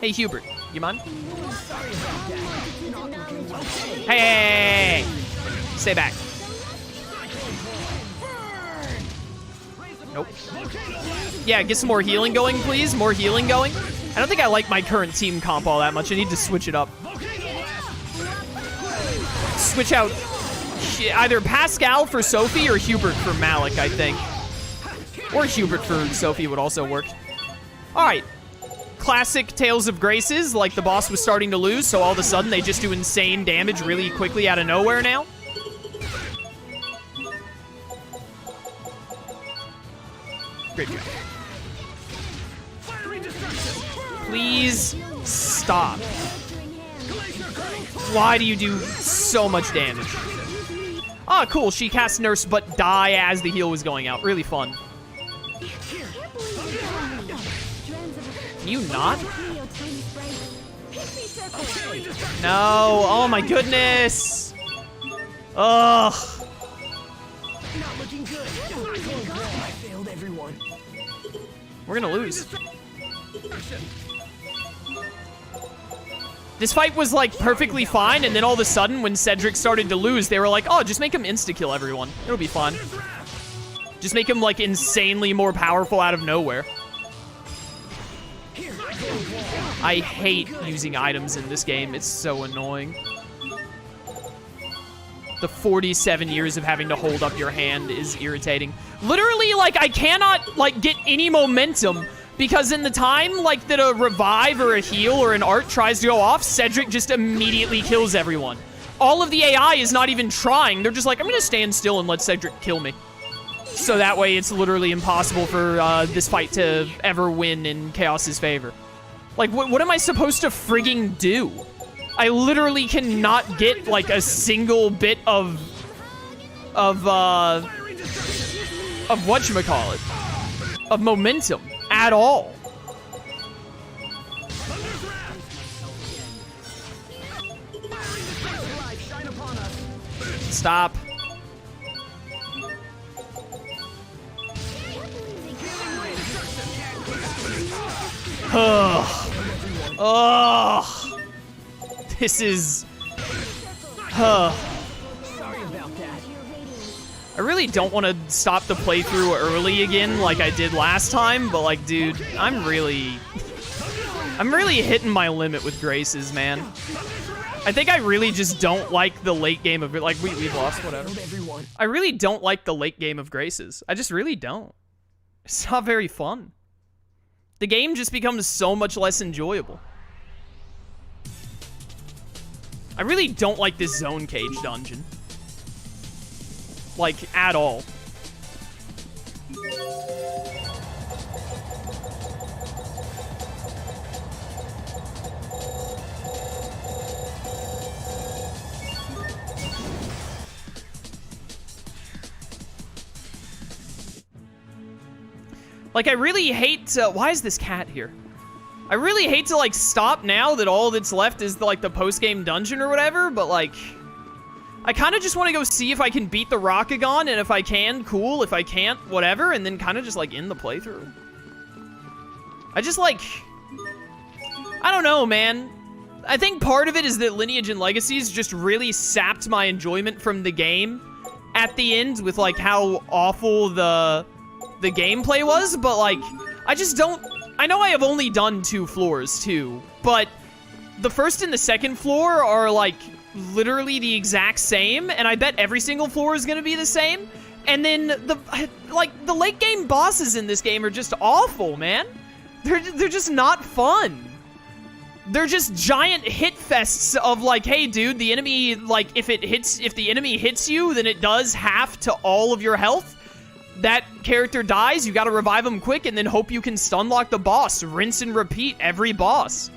Hey, Hubert, you mind? Hey! Stay back. Nope. Yeah, get some more healing going, please. More healing going. I don't think I like my current team comp all that much. I need to switch it up. Switch out either Pascal for Sophie or Hubert for Malik, I think. Or Hubert for Sophie would also work. All right. Classic Tales of Graces, like the boss was starting to lose, so all of a sudden they just do insane damage really quickly out of nowhere now. Great job. Please stop. Why do you do so much damage? Ah, cool. She cast Nurse but die as the heal was going out. Really fun. Can you not? No. Oh my goodness. Ugh. We're gonna lose. This fight was like perfectly fine, and then all of a sudden when Cedric started to lose, they were like, oh, just make him insta-kill everyone. It'll be fun. Just make him like insanely more powerful out of nowhere. I hate using items in this game. It's so annoying. The 47 years of having to hold up your hand is irritating. Literally, like, I cannot, like, get any momentum because in the time, like, that a revive or a heal or an art tries to go off, Cedric just immediately kills everyone. All of the AI is not even trying. They're just like, I'm gonna stand still and let Cedric kill me. So that way, it's literally impossible for this fight to ever win in Chaos's favor. Like, what am I supposed to frigging do? I literally cannot get, like, a single bit of whatchamacallit, of momentum at all. Stop. Ugh. Ugh. This is... I really don't want to stop the playthrough early again like I did last time, but like, dude, I'm really hitting my limit with Graces, man. I think I really just don't like the late game of it. Like, we've lost, whatever. I really don't like the late game of Graces. I just really don't. It's not very fun. The game just becomes so much less enjoyable. I really don't like this zone cage dungeon. Like, at all. Like, I really hate to... Why is this cat here? I really hate to, like, stop now that all that's left is, like, the post-game dungeon or whatever, but, like... I kind of just want to go see if I can beat the Rockagon, and if I can, cool. If I can't, whatever, and then kind of just, like, end the playthrough. I just, like... I don't know, man. I think part of it is that Lineage and Legacies just really sapped my enjoyment from the game at the end with, like, how awful the gameplay was, but, like, I just don't... I know I have only done 2 floors, too, but the first and the second floor are, like, literally the exact same, and I bet every single floor is gonna be the same, and then, the late game bosses in this game are just awful, man. They're just not fun. They're just giant hit fests of, like, hey, dude, the enemy, like, if the enemy hits you, then it does half to all of your health. That character dies, you gotta revive him quick, and then hope you can stun lock the boss. Rinse and repeat every boss.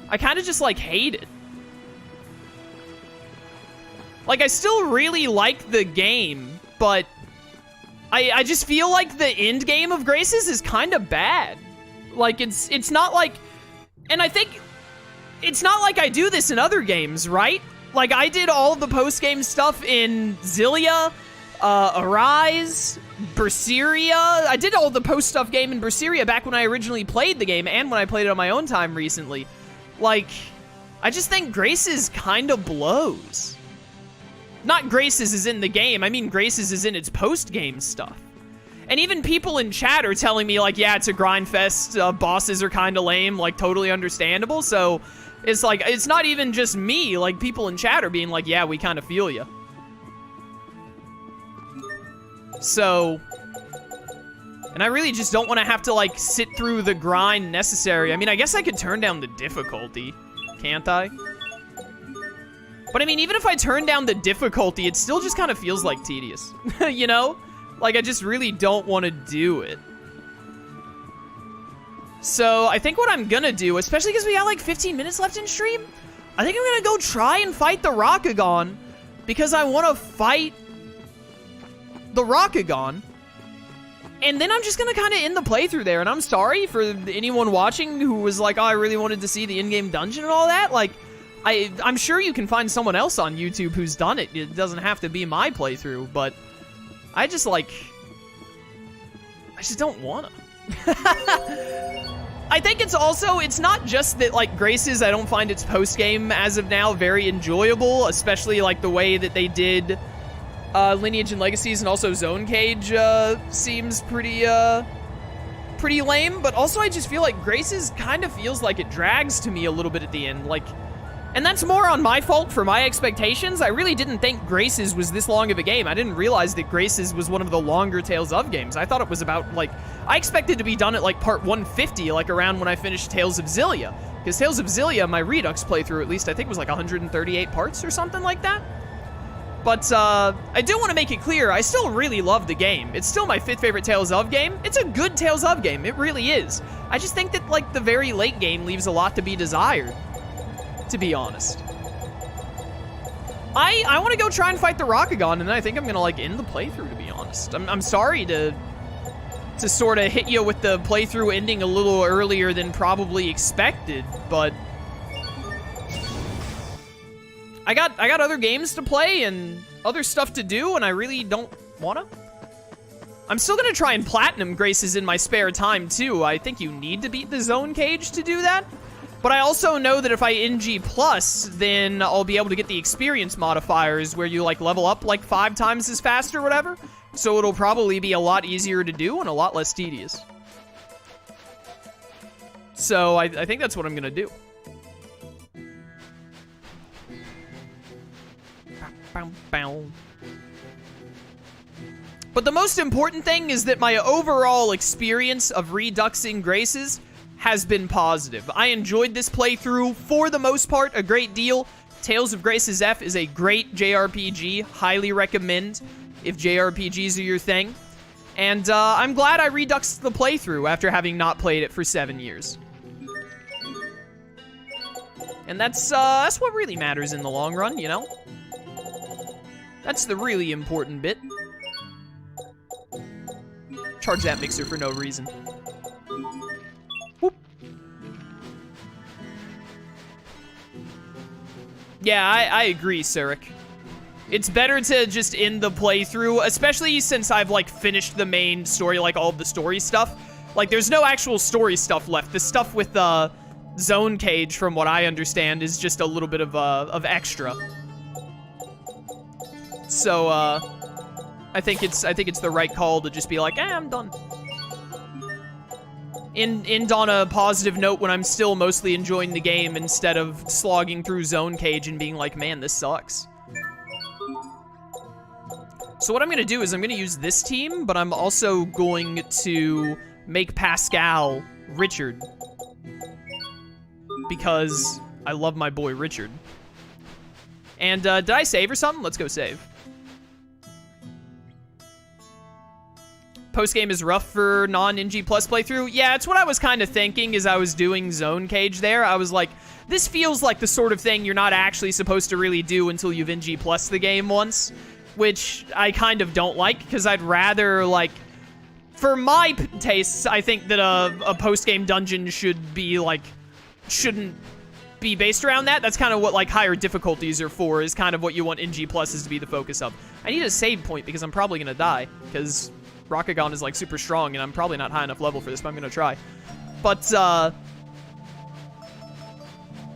I kind of just, like, hate it. Like, I still really like the game, but I just feel like the end game of Graces is kind of bad. Like, it's not like... And I think... It's not like I do this in other games, right? Like, I did all of the post-game stuff in Xillia, Arise, Berseria. I did all the post-stuff game in Berseria back when I originally played the game and when I played it on my own time recently. Like, I just think Grace's kind of blows. Not Grace's is in the game, I mean Grace's is in its post-game stuff. And even people in chat are telling me, like, yeah, it's a grind fest, bosses are kind of lame, like, totally understandable, so it's like, it's not even just me, like, people in chat are being like, yeah, we kind of feel you. So, and I really just don't want to have to, like, sit through the grind necessary. I mean, I guess I could turn down the difficulty, can't I? But I mean, even if I turn down the difficulty, it still just kind of feels like tedious, you know? Like, I just really don't want to do it. So, I think what I'm gonna do, especially because we got like 15 minutes left in stream, I think I'm gonna go try and fight the Rockagon, because I want to fight the Rockagon, and then I'm just gonna kind of end the playthrough there, and I'm sorry for anyone watching who was like, oh, I really wanted to see the in-game dungeon and all that. Like, I'm sure you can find someone else on YouTube who's done it. It doesn't have to be my playthrough, but I just, like, I just don't wanna. I think it's also, it's not just that, like, Grace's, I don't find its post-game, as of now, very enjoyable, especially, like, the way that they did Lineage and Legacies, and also Zone Cage seems pretty lame, but also I just feel like Grace's kind of feels like it drags to me a little bit at the end, like, and that's more on my fault for my expectations. I really didn't think Grace's was this long of a game. I didn't realize that Grace's was one of the longer Tales of games. I thought it was about, like, I expected to be done at, like, part 150, like, around when I finished Tales of Xillia. Because Tales of Xillia, my Redux playthrough, at least, I think was, like, 138 parts or something like that. But, I do want to make it clear, I still really love the game. It's still my 5th favorite Tales of game. It's a good Tales of game. It really is. I just think that, like, the very late game leaves a lot to be desired, to be honest. I want to go try and fight the Rockagon, and then I think I'm going to, like, end the playthrough, to be honest. I'm sorry to sort of hit you with the playthrough ending a little earlier than probably expected, but I got other games to play and other stuff to do, and I really don't wanna. I'm still gonna try and platinum Grace's in my spare time, too. I think you need to beat the Zone Cage to do that. But I also know that if I NG+, then I'll be able to get the experience modifiers where you, like, level up, like, 5 times as fast or whatever. So it'll probably be a lot easier to do and a lot less tedious. So I think that's what I'm gonna do. But the most important thing is that my overall experience of reduxing Grace's has been positive. I enjoyed this playthrough, for the most part, a great deal. Tales of Grace's F is a great JRPG, highly recommend if JRPGs are your thing. And I'm glad I reduxed the playthrough after having not played it for 7 years. And that's what really matters in the long run, you know? That's the really important bit. Charge that mixer for no reason. Whoop. Yeah, I agree, Surik. It's better to just end the playthrough, especially since I've, like, finished the main story, like, all of the story stuff. Like, there's no actual story stuff left. The stuff with the Zone Cage, from what I understand, is just a little bit of extra. So, I think it's the right call to just be like, I'm done. End on a positive note when I'm still mostly enjoying the game instead of slogging through Zone Cage and being like, man, this sucks. So what I'm gonna do is I'm gonna use this team, but I'm also going to make Pascal Richard. Because I love my boy Richard. And did I save or something? Let's go save. Post-game is rough for non-NG Plus playthrough. Yeah, it's what I was kind of thinking as I was doing Zone Cage there. I was like, this feels like the sort of thing you're not actually supposed to really do until you've NG Plus the game once. Which I kind of don't like, because I'd rather, like, for my tastes, I think that a post-game dungeon should be, like, shouldn't be based around that. That's kind of what, like, higher difficulties are for, is kind of what you want NG Pluses to be the focus of. I need a save point, because I'm probably gonna die, because Rockagon is, like, super strong, and I'm probably not high enough level for this, but I'm gonna try. But,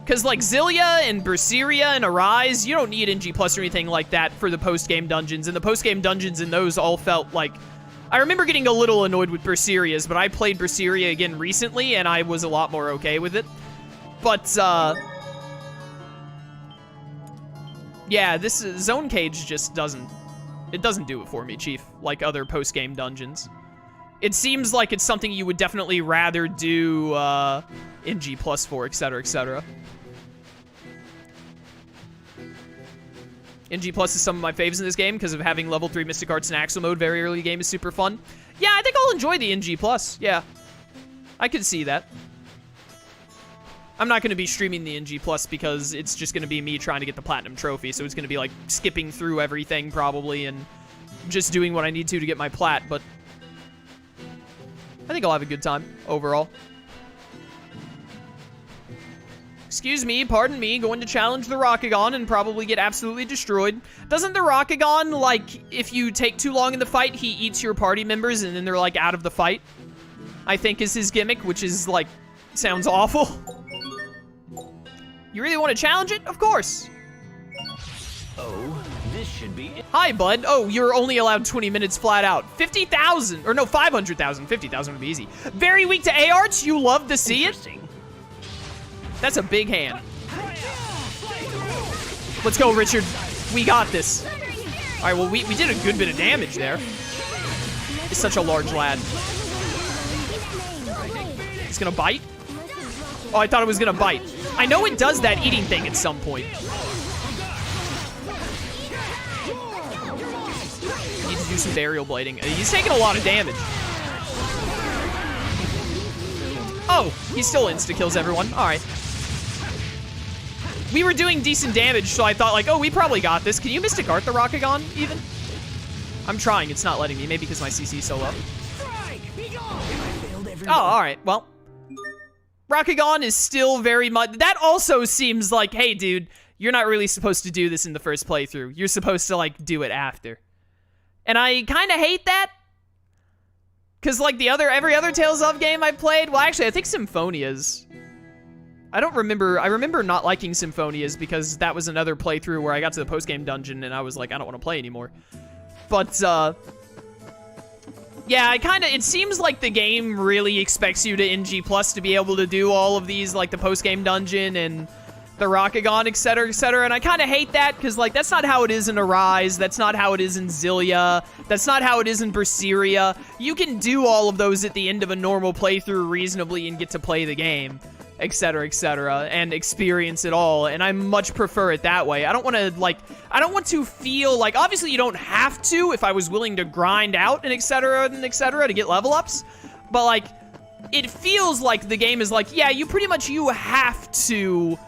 Because, like, Zillia and Berseria and Arise, you don't need NG Plus or anything like that for the post-game dungeons. And the post-game dungeons in those all felt like... I remember getting a little annoyed with Berseria's, but I played Berseria again recently, and I was a lot more okay with it. But, yeah, this Zone Cage just doesn't... It doesn't do it for me, Chief, like other post-game dungeons. It seems like it's something you would definitely rather do, NG Plus for, etc., etc. NG Plus is some of my faves in this game because of having level 3 Mystic Arts and Axle mode very early game is super fun. Yeah, I think I'll enjoy the NG Plus. Yeah. I could see that. I'm not going to be streaming the NG Plus because it's just going to be me trying to get the Platinum Trophy, so it's going to be like skipping through everything probably and just doing what I need to get my Plat, but I think I'll have a good time overall. Excuse me, pardon me, going to challenge the Rockagon and probably get absolutely destroyed. Doesn't the Rockagon, like, if you take too long in the fight, he eats your party members and then they're, like, out of the fight? I think is his gimmick, which is, like, sounds awful. You really want to challenge it? Of course. Oh, this should be it. Hi, bud. Oh, you're only allowed 20 minutes flat out. 50,000, or no, 500,000. 50,000 would be easy. Very weak to A-Arts? You love to see it? That's a big hand. Let's go, Richard. We got this. All right, well, we did a good bit of damage there. He's such a large lad. He's gonna bite? Oh, I thought it was gonna bite. I know it does that eating thing at some point. Need to do some burial blading. He's taking a lot of damage. Oh, he still insta-kills everyone. All right. We were doing decent damage, so I thought, like, oh, we probably got this. Can you Mystic Art the Rockagon, even? I'm trying. It's not letting me. Maybe because my CC is so low. Oh, all right. Well, Rockagon is still very much... That also seems like, hey, dude, you're not really supposed to do this in the first playthrough. You're supposed to, like, do it after. And I kind of hate that. Because, like, every other Tales of game I played... Well, actually, I think Symphonia's... I don't remember... I remember not liking Symphonia's because that was another playthrough where I got to the post-game dungeon and I was like, I don't want to play anymore. But, yeah, it seems like the game really expects you to NG Plus to be able to do all of these, like, the post-game dungeon and the Rockagon, etc., etc., and I kind of hate that, because, like, that's not how it is in Arise, that's not how it is in Zillia, that's not how it is in Berseria. You can do all of those at the end of a normal playthrough reasonably and get to play the game, etc., and experience it all, and I much prefer it that way. I don't want to, like, I don't want to feel like, obviously you don't have to if I was willing to grind out and etc. to get level ups, but, like, it feels like the game is like, yeah, you have to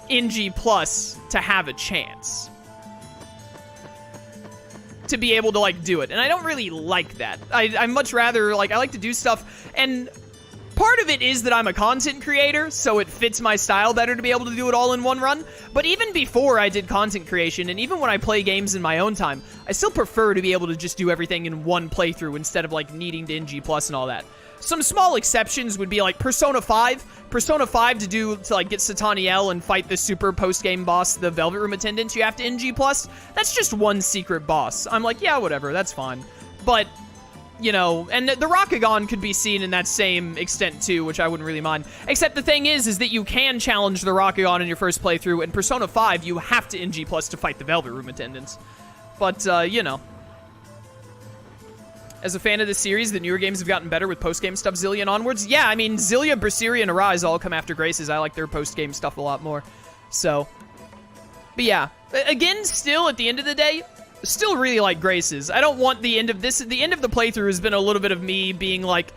NG Plus to have a chance to be able to, like, do it, and I don't really like that. I much rather, like, I like to do stuff, and part of it is that I'm a content creator, so it fits my style better to be able to do it all in one run. But even before I did content creation, and even when I play games in my own time, I still prefer to be able to just do everything in one playthrough instead of, like, needing to NG Plus and all that. Some small exceptions would be, like, Persona 5. Persona 5 to, like, get Sataniel and fight the super post-game boss, the Velvet Room Attendant, you have to NG Plus. That's just one secret boss. I'm like, yeah, whatever, that's fine. But... you know, and the Rockagon could be seen in that same extent too, which I wouldn't really mind. Except the thing is that you can challenge the Rockagon in your first playthrough. In Persona 5, you have to NG Plus to fight the Velvet Room Attendants. But, you know. As a fan of the series, the newer games have gotten better with post-game stuff, Zillia and onwards. Yeah, I mean, Zillia, Berseria, and Arise all come after Graces. I like their post-game stuff a lot more. So, but yeah. Again, still, at the end of the day, still really like Graces. I don't want the end of this. The end of the playthrough has been a little bit of me being like,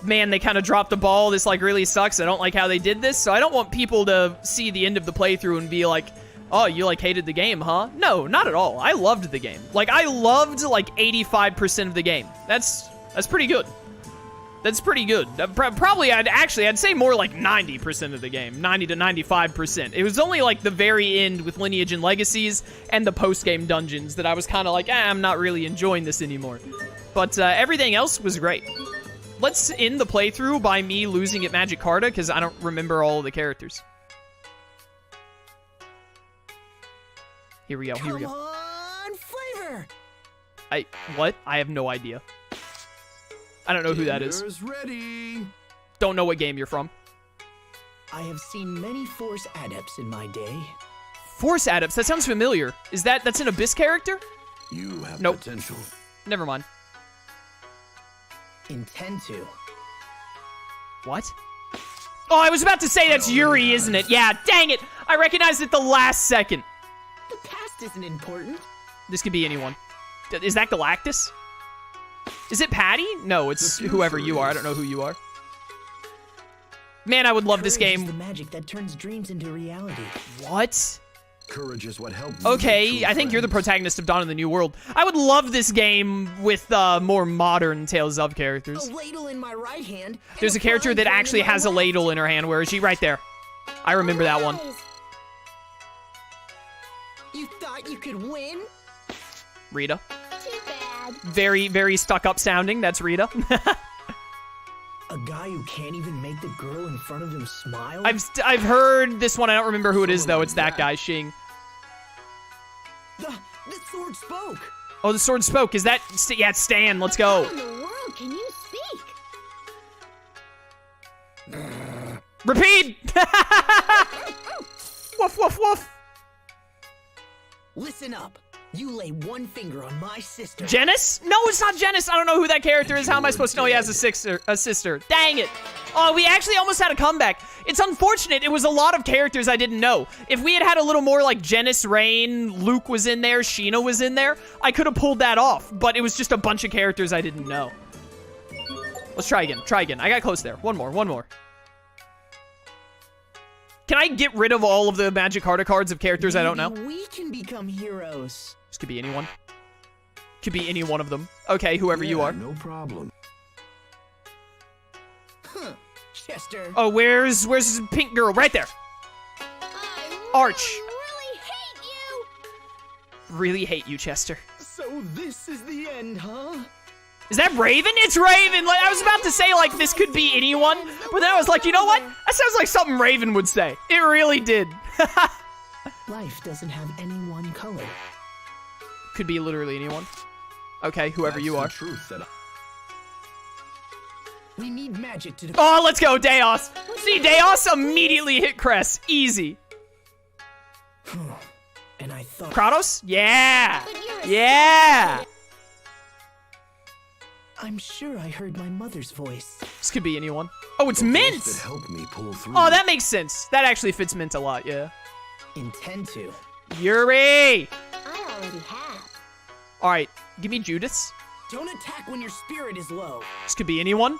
man, they kind of dropped the ball. This, like, really sucks. I don't like how they did this. So I don't want people to see the end of the playthrough and be like, oh, you, like, hated the game, huh? No, not at all. I loved the game. Like, I loved, like, 85% of the game. That's pretty good. That's pretty good. Probably, I'd say more like 90% of the game. 90 to 95%. It was only, like, the very end with Lineage and Legacies and the post-game dungeons that I was kind of like, I'm not really enjoying this anymore. But everything else was great. Let's end the playthrough by me losing at Magikarta, because I don't remember all of the characters. Here we go. Here we Come go. on, flavor. What? I have no idea. I don't know who that is. Dinner's ready. Don't know what game you're from. I have seen many Force adepts in my day. Force Adepts. That sounds familiar. That's an Abyss character? You have Nope. potential. Never mind. Intend to. What? Oh, I was about to say that's Yuri, isn't it? Yeah, dang it. I recognized it the last second. The past isn't important. This could be anyone. Is that Galactus? Is it Patty? No, it's The whoever you are. I don't know who you are. Man, I would love this Courage is game. the magic that turns dreams into reality. What? Courage is what helped me Okay, make true I think you're the friends. protagonist of Dawn of the New World. I would love this game with more modern Tales of characters. A ladle in my right hand. and There's a character frying that pan in actually my has a left. ladle in her hand. Where is she? Right there. I remember that one. You thought you could win? Rita. Too bad. Very, very stuck up sounding. That's Rita. A guy who can't even make the girl in front of him smile? I've heard this one. I don't remember who it is though. It's that guy, Shing. The sword spoke. Oh, the sword spoke. Is that? Yeah, it's Stan. Let's go. How in the world can you speak? Repeat. Woof woof woof. Listen up. You lay one finger on my sister. Janice? No, it's not Janice. I don't know who that character is. How am I supposed to know he has a sister? Dang it. Oh, we actually almost had a comeback. It's unfortunate. It was a lot of characters I didn't know. If we had had a little more like Janice, Rain, Luke was in there, Sheena was in there, I could have pulled that off. But it was just a bunch of characters I didn't know. Let's try again. Try again. I got close there. One more. Can I get rid of all of the Magikarta cards of characters I don't know? Maybe we can become heroes. This could be anyone. Could be any one of them. Okay, whoever you Yeah, are. No problem. Huh. Chester. Oh, where's this pink girl? Right there. I Arch. really hate you. Really hate you, Chester. So this is the end, huh? Is that Raven? It's Raven! Like, I was about to say, like, this could be anyone, but then I was like, you know what? That sounds like something Raven would say. It really did. Life doesn't have any one color. Could be literally anyone. Okay, whoever That's you the are. truth that We need magic to Oh, let's go, Deos! See, Deos immediately hit Cress. Easy. And I thought Kratos? Yeah! But you're a Yeah! I'm sure I heard my mother's voice. This could be anyone. Oh, it's that Mint! helped me pull through. Oh, that makes sense. That actually fits Mint a lot, yeah. Intend to. Yuri! I already have. Alright, give me Judith's. Don't attack when your spirit is low. This could be anyone.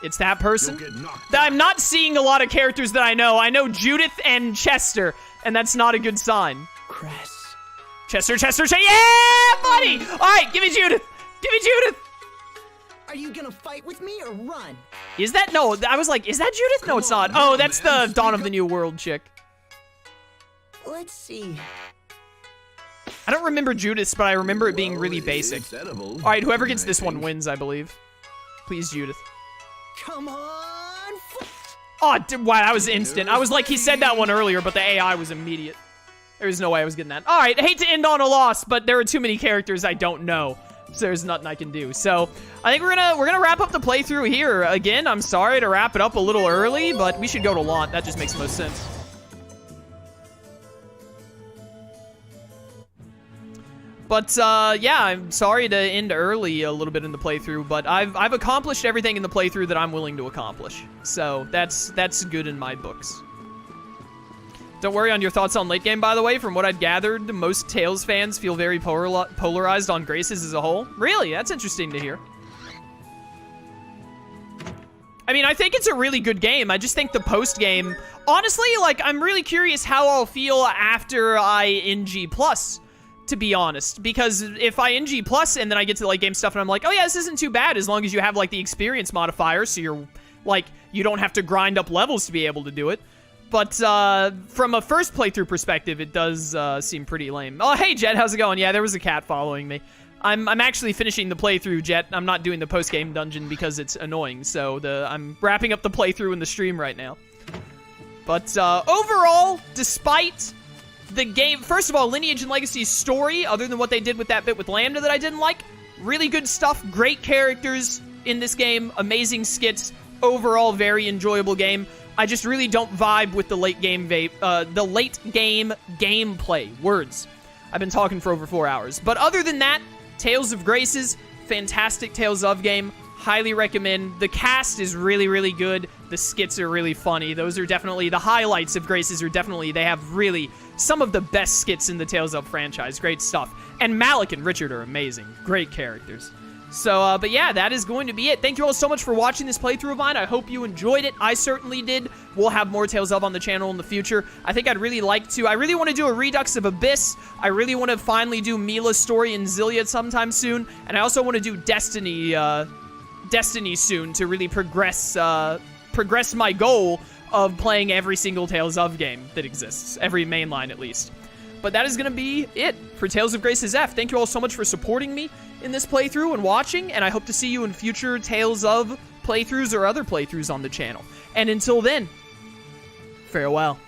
It's that person. You'll get knocked I'm not seeing a lot of characters that I know. I know Judith and Chester, and that's not a good sign. Cress. Chester, yeah, buddy! Alright, give me Judith! Give me Judith! Are you gonna fight with me or run? Is that? No, I was like, is that Judith? No, it's not. Oh, that's the Dawn of the New World chick. Let's see. I don't remember Judith's, but I remember it being really basic. It's edible. Alright, whoever gets I this one think. wins, I believe. Please, Judith. Come on. Oh, wow, that was instant. I was like, he said that one earlier, but the AI was immediate. There was no way I was getting that. All right, I hate to end on a loss, but there are too many characters I don't know, so there's nothing I can do. So I think we're gonna wrap up the playthrough here. Again, I'm sorry to wrap it up a little early, but we should go to Lhant. That just makes the most sense. But yeah, I'm sorry to end early a little bit in the playthrough, but I've accomplished everything in the playthrough that I'm willing to accomplish. So that's good in my books. Don't worry on your thoughts on late game, by the way. From what I'd gathered, most Tales fans feel very polarized on Graces as a whole. Really? That's interesting to hear. I mean, I think it's a really good game. I just think the post-game... Honestly, like, I'm really curious how I'll feel after I NG+, to be honest. Because if I NG+ and then I get to the late game stuff and I'm like, oh yeah, this isn't too bad as long as you have, like, the experience modifier, so you're, like, you don't have to grind up levels to be able to do it. But from a first playthrough perspective, it does seem pretty lame. Oh, hey, Jet, how's it going? Yeah, there was a cat following me. I'm actually finishing the playthrough, Jet. I'm not doing the post-game dungeon because it's annoying, so I'm wrapping up the playthrough in the stream right now. But overall, despite The game, first of all, Lineage and Legacy's story, other than what they did with that bit with Lambda that I didn't like, really good stuff, great characters in this game, amazing skits, overall very enjoyable game. I just really don't vibe with the late game gameplay. Words. I've been talking for over 4 hours. But other than that, Tales of Graces, fantastic Tales of game. Highly recommend. The cast is really, really good. The skits are really funny. Those are definitely the highlights of Graces. They have really some of the best skits in the Tales of franchise. Great stuff. And Malik and Richard are amazing. Great characters. So, but yeah, that is going to be it. Thank you all so much for watching this playthrough of mine. I hope you enjoyed it. I certainly did. We'll have more Tales of on the channel in the future. I think I'd really like to. I really want to do a Redux of Abyss. I really want to finally do Mila's story in Zilliot sometime soon. And I also want to do Destiny soon to really progress my goal of playing every single Tales of game that exists. Every mainline, at least. But that is going to be it for Tales of Graces F. Thank you all so much for supporting me in this playthrough and watching, and I hope to see you in future Tales of playthroughs or other playthroughs on the channel. And until then, farewell.